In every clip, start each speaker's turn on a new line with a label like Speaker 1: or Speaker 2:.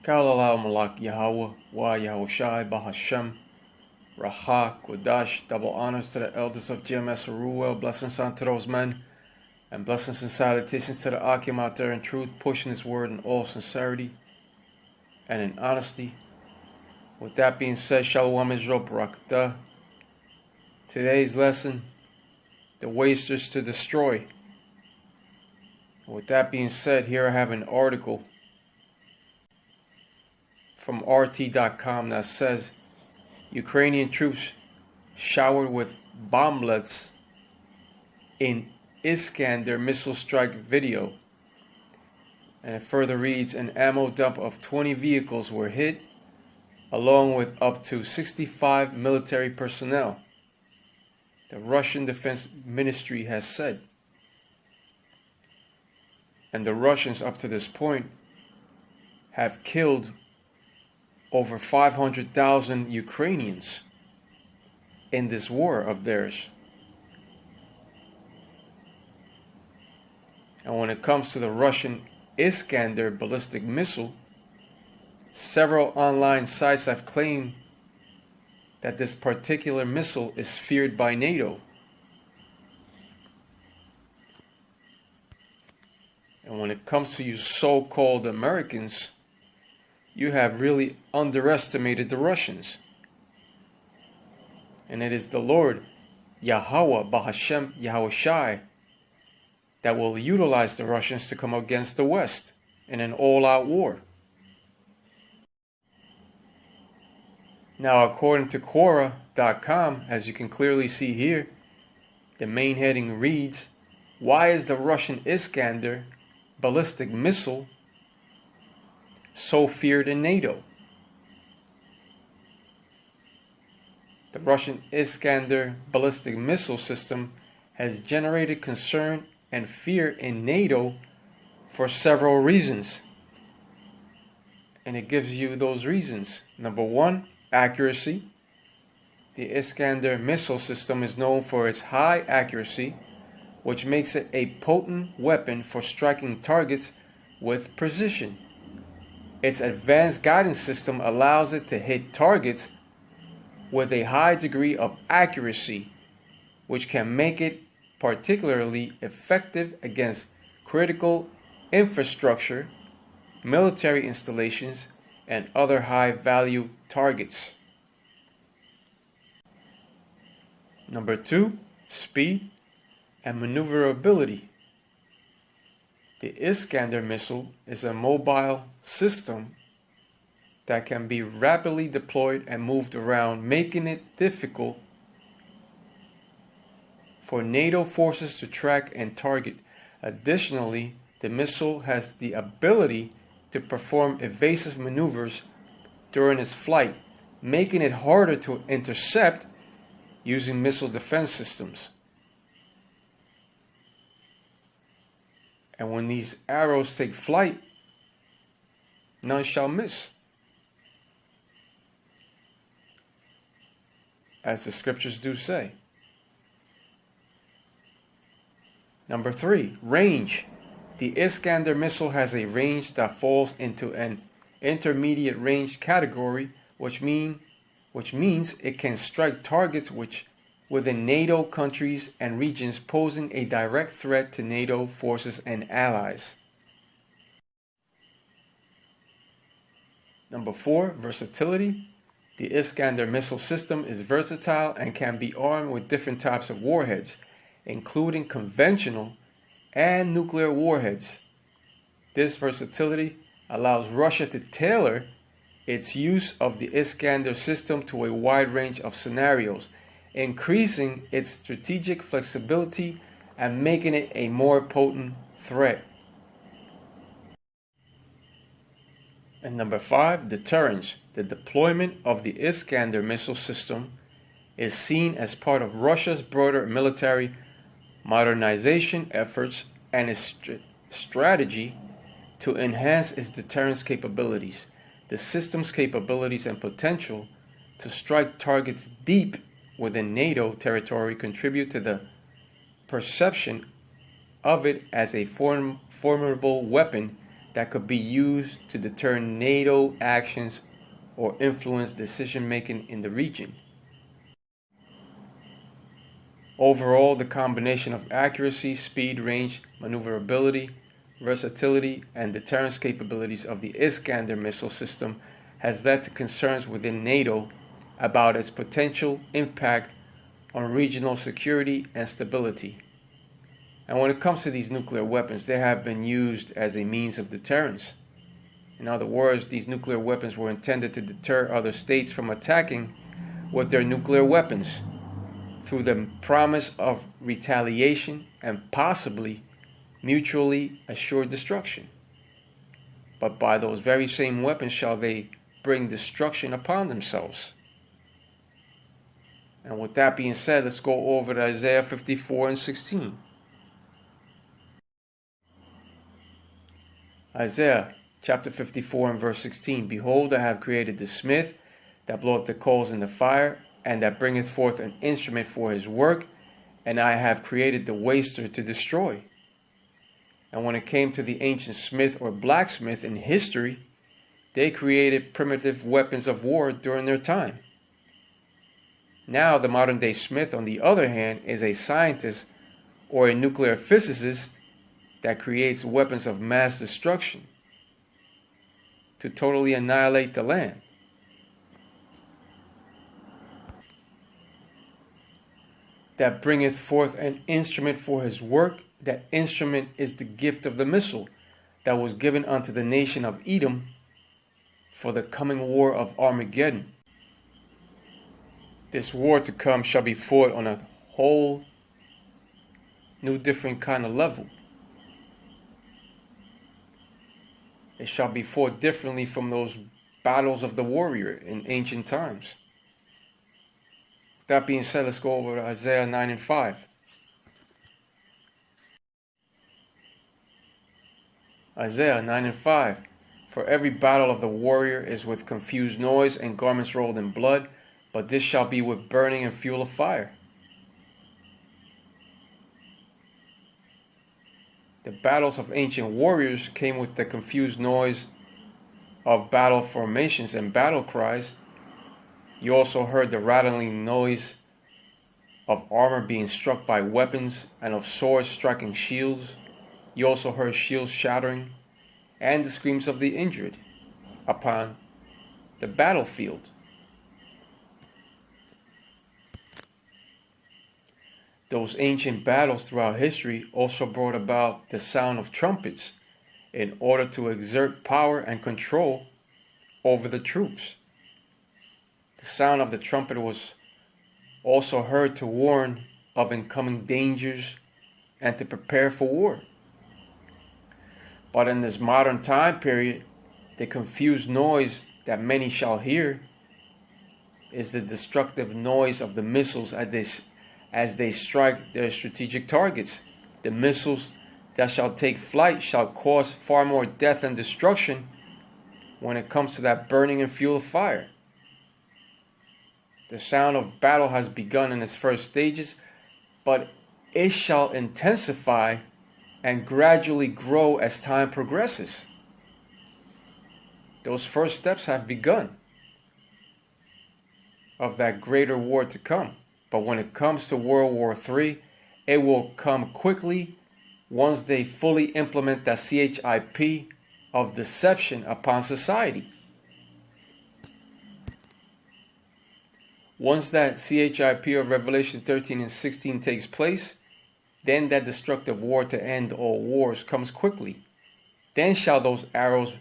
Speaker 1: Kalalau Malak Yahweh, Wa Yahushai Bahashem, Raha, Kodash, double honors to the elders of GMS Ruel, blessings unto those men, and blessings and salutations to the Akim out there in truth, pushing his word in all sincerity and in honesty. With that being said, Shalom Israel Barakatah. Today's lesson, the wasters to destroy. With that being said, here I have an article from RT.com that says Ukrainian troops showered with bomblets in Iskander missile strike video. And it further reads, an ammo dump of 20 vehicles were hit, along with up to 65 military personnel, the Russian Defense Ministry has said. And the Russians up to this point have killed over 500,000 Ukrainians in this war of theirs. And when it comes to the Russian Iskander ballistic missile, several online sites have claimed that this particular missile is feared by NATO. And when it comes to you so-called Americans, you have really underestimated the Russians. And it is the Lord, Yahweh, Bahashem, Yahushai, that will utilize the Russians to come against the West in an all-out war. Now, according to Quora.com, as you can clearly see here, the main heading reads, why is the Russian Iskander ballistic missile so feared in NATO? The Russian Iskander ballistic missile system has generated concern and fear in NATO for several reasons. And it gives you those reasons. Number one, accuracy. The Iskander missile system is known for its high accuracy, which makes it a potent weapon for striking targets with precision. Its advanced guidance system allows it to hit targets with a high degree of accuracy, which can make it particularly effective against critical infrastructure, military installations, and other high-value targets. Number two, speed and maneuverability. The Iskander missile is a mobile system that can be rapidly deployed and moved around, making it difficult for NATO forces to track and target. Additionally, the missile has the ability to perform evasive maneuvers during its flight, making it harder to intercept using missile defense systems. And when these arrows take flight, none shall miss, as the scriptures do say. Number three, range. The Iskander missile has a range that falls into an intermediate range category, which means it can strike targets within NATO countries and regions, posing a direct threat to NATO forces and allies. Number four, versatility. The Iskander missile system is versatile and can be armed with different types of warheads, including conventional and nuclear warheads. This versatility allows Russia to tailor its use of the Iskander system to a wide range of scenarios, increasing its strategic flexibility and making it a more potent threat. And number five, deterrence. The deployment of the Iskander missile system is seen as part of Russia's broader military modernization efforts and its strategy to enhance its deterrence capabilities. The system's capabilities and potential to strike targets deep within NATO territory contribute to the perception of it as a formidable weapon that could be used to deter NATO actions or influence decision making in the region. Overall, the combination of accuracy, speed, range, maneuverability, versatility, and deterrence capabilities of the Iskander missile system has led to concerns within NATO about its potential impact on regional security and stability. And when it comes to these nuclear weapons, they have been used as a means of deterrence. In other words, these nuclear weapons were intended to deter other states from attacking with their nuclear weapons through the promise of retaliation and possibly mutually assured destruction. But by those very same weapons shall they bring destruction upon themselves. And with that being said, let's go over to Isaiah 54 and 16. Isaiah chapter 54 and verse 16. Behold, I have created the smith that bloweth the coals in the fire, and that bringeth forth an instrument for his work, and I have created the waster to destroy. And when it came to the ancient smith or blacksmith in history, they created primitive weapons of war during their time. Now, the modern day smith, on the other hand, is a scientist or a nuclear physicist that creates weapons of mass destruction to totally annihilate the land. That bringeth forth an instrument for his work. That instrument is the gift of the missile that was given unto the nation of Edom for the coming war of Armageddon. This war to come shall be fought on a whole new different kind of level. It shall be fought differently from those battles of the warrior in ancient times. That being said, let's go over to Isaiah 9 and 5. Isaiah 9 and 5. For every battle of the warrior is with confused noise and garments rolled in blood, but this shall be with burning and fuel of fire. The battles of ancient warriors came with the confused noise of battle formations and battle cries. You also heard the rattling noise of armor being struck by weapons and of swords striking shields. You also heard shields shattering and the screams of the injured upon the battlefield. Those ancient battles throughout history also brought about the sound of trumpets in order to exert power and control over the troops. The sound of the trumpet was also heard to warn of incoming dangers and to prepare for war. But in this modern time period, the confused noise that many shall hear is the destructive noise of the missiles as they strike their strategic targets. The missiles that shall take flight shall cause far more death and destruction when it comes to that burning and fuel of fire. The sound of battle has begun in its first stages, but it shall intensify and gradually grow as time progresses. Those first steps have begun of that greater war to come. But when it comes to World War III, it will come quickly once they fully implement the CHIP of deception upon society. Once that CHIP of Revelation 13 and 16 takes place, then that destructive war to end all wars comes quickly. Then shall those arrows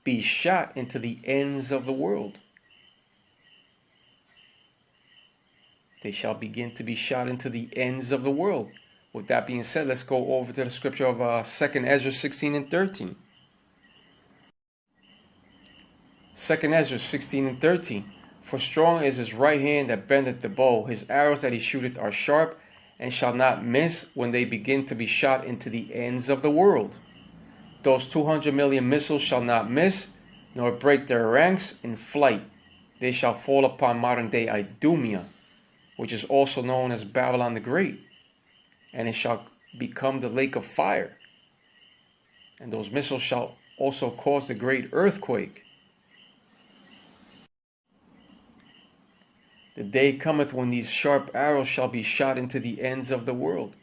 Speaker 1: be shot into the ends of the world. They shall begin to be shot into the ends of the world. With that being said, let's go over to the scripture of 2 Esdras 16 and 13. 2 Esdras 16 and 13. For strong is his right hand that bendeth the bow. His arrows that he shooteth are sharp, and shall not miss when they begin to be shot into the ends of the world. Those 200 million missiles shall not miss, nor break their ranks in flight. They shall fall upon modern day Idumea, which is also known as Babylon the Great, and it shall become the lake of fire. And those missiles shall also cause the great earthquake. The day cometh when these sharp arrows shall be shot into the ends of the world,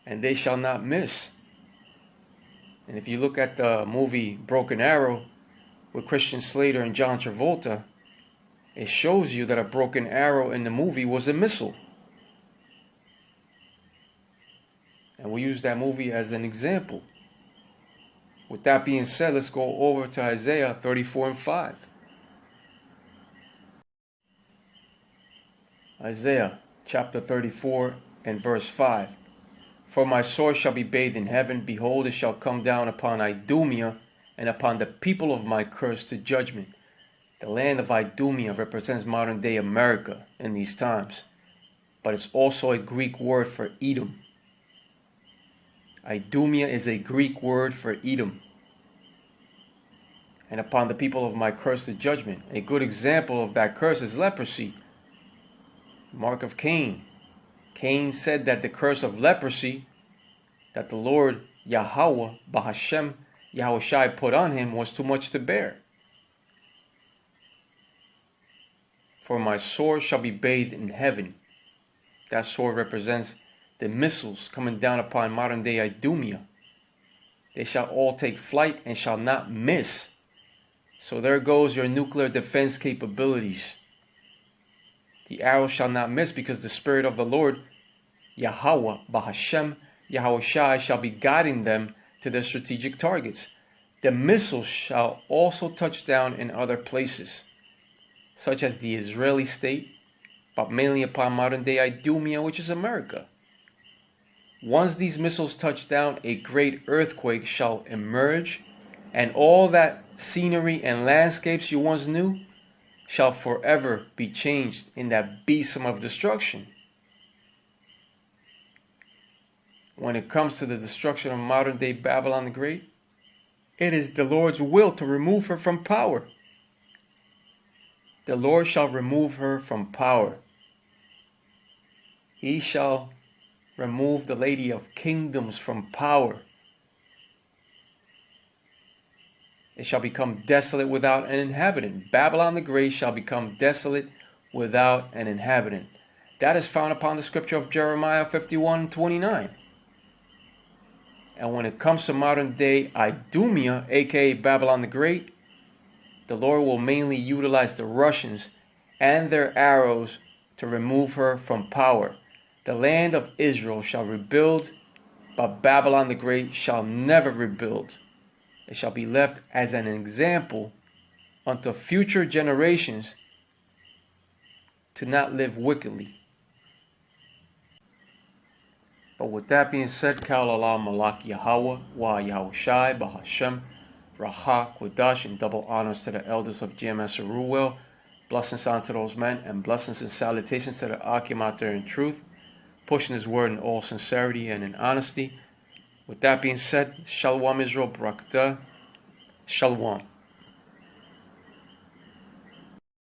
Speaker 1: and they shall not miss. And if you look at the movie Broken Arrow with Christian Slater and John Travolta, it shows you that a broken arrow in the movie was a missile. And we use that movie as an example. With that being said, let's go over to Isaiah 34 and 5. Isaiah chapter 34 and verse 5. For my sword shall be bathed in heaven. Behold, it shall come down upon Idumea and upon the people of my curse to judgment. The land of Idumea represents modern day America in these times, but it's also a Greek word for Edom. Idumea is a Greek word for Edom. And upon the people of my curse to judgment. A good example of that curse is leprosy. Mark of Cain. Cain said that the curse of leprosy that the Lord Yahweh Bahashem Yahushai put on him was too much to bear. For my sword shall be bathed in heaven. That sword represents the missiles coming down upon modern day Idumea. They shall all take flight and shall not miss. So there goes your nuclear defense capabilities. The arrow shall not miss because the Spirit of the Lord, Yahweh, Bahashem, Yahushai, shall be guiding them to their strategic targets. The missiles shall also touch down in other places, such as the Israeli state, but mainly upon modern day Idumea, which is America. Once these missiles touch down, a great earthquake shall emerge, and all that scenery and landscapes you once knew shall forever be changed in that besom of destruction. When it comes to the destruction of modern day Babylon the Great, it is the Lord's will to remove her from power. The Lord shall remove her from power. He shall remove the Lady of Kingdoms from power. It shall become desolate without an inhabitant. Babylon the Great shall become desolate without an inhabitant. That is found upon the scripture of Jeremiah 51:29. And when it comes to modern day Idumea, aka Babylon the Great, the Lord will mainly utilize the Russians and their arrows to remove her from power. The land of Israel shall rebuild, but Babylon the Great shall never rebuild. It shall be left as an example unto future generations to not live wickedly. But with that being said, Kal Allah Malak Yahweh Wa Yahushai Bahashem Raha Qudash, and double honors to the elders of GMS Ruwell. Blessings unto those men, and blessings and salutations to the Akim out there in truth, pushing his word in all sincerity and in honesty. With that being said, Shalom Israel, Brakta, Shalom.